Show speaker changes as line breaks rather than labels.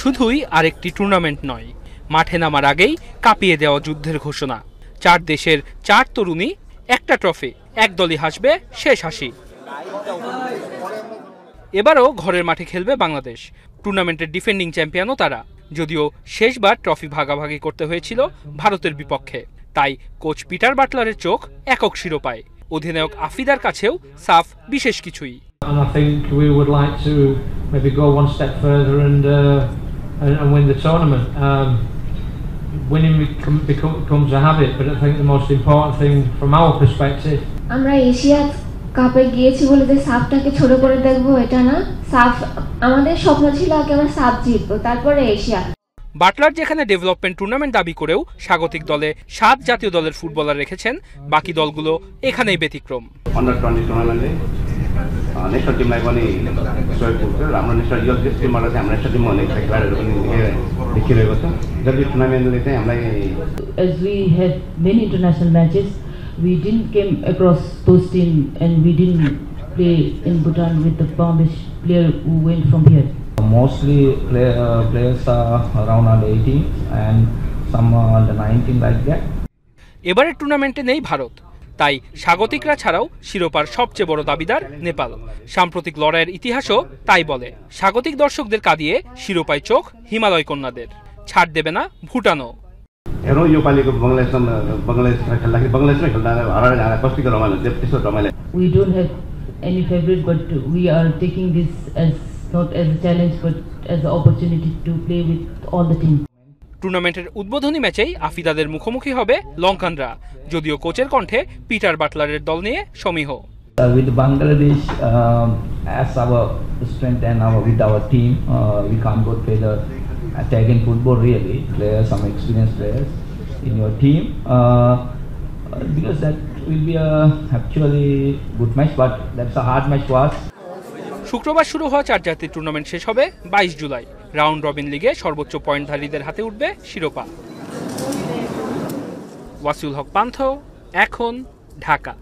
শুধুই আরেকটি টুর্নামেন্ট নয়, মাঠে নামার আগেই কাঁপিয়ে দেওয়া যুদ্ধের ঘোষণা। 4 দেশের 4 তরুণী, একটা ট্রফি, একদলই হাসবে শেষ হাসি। এবারও ঘরের মাঠে খেলবে বাংলাদেশ। টুর্নামেন্টের ডিফেন্ডিং চ্যাম্পিয়নও তারা, যদিও শেষবার ট্রফি ভাগাভাগি করতে হয়েছিল ভারতের বিপক্ষে। তাই কোচ পিটার বাটলারের চোখ একক শিরোপায়, অধিনায়ক আফিদার কাছেও সাফ বিশেষ কিছুই।
আমরা এশিয়া কাপে গিয়েছি বলে যে সাফটাকে ছোট করে দেখবো এটা না, সাফ আমাদের স্বপ্ন ছিল আগে আমরা সাফ জিতবো, তারপরে এশিয়া।
বাটলার যেখানে ডেভেলপমেন্ট টুর্নামেন্ট দাবি করেও স্বাগতিক দলে 7 জাতীয় দলের ফুটবলার রেখেছেন, বাকি দলগুলো এখানেই ব্যতিক্রম।
नेशनल टिमलाई पनि सहयोग पुग्छ र हाम्रो नेशनल युथ टिमबाट चाहिँ हाम्रो नेशनल टिममा अनेक खेलाडीहरू पनि देखिरहेको छ। जति टुर्नामेन्टले चाहिँ हामीलाई
as we had many international matches, we didn't came across those team and we didn't play in Bhutan with the Bangladesh player who went from here.
Mostly players are around under 18 and some under 19 like that.
এবারের টুর্নামেন্টে নেই ভারত, তাই স্বাগতিকরা ছাড়াও শিরোপার সবচেয়ে বড় দাবিদার নেপাল। সাম্প্রতিক লড়াইয়ের ইতিহাসও তাই বলে। স্বাগতিক দর্শকদের কাঁদিয়ে শিরোপায় চোখ হিমালয় কন্যাদের, ছাড় দেবে না ভুটানও।
हेरौँ यो पालिको बङ्गलादेशमा खेल्दाखेरि बङ्गलादेशमै खेल्दा हराएर जाँदा कतिको रमाइलो हुन्छ त्यस्तो रमाइलो।
We don't have any favorite, but we are taking this as not as a challenge but as an opportunity to play with all the team.
টুর্নামেন্টের উদ্বোধনী ম্যাচেই আফিদাদের মুখোমুখি হবে লঙ্কানরা, যদিও কোচের কণ্ঠে পিটার বাটলারের দল নিয়ে সমীহ।
With Bangladesh as our strength and with our team, we can't go play the attacking football really. Players, some experienced players in your team, because that will be actually good match, but that's a hard match for us.
শুক্রবার শুরু হওয়া 4 জাতির tournament শেষ হবে 22 July. Round robin লিগে সর্বোচ্চ পয়েন্টধারীদের হাতে উঠবে শিরোপা। ওয়াসিউল হক পান্থ, এখন, ঢাকা।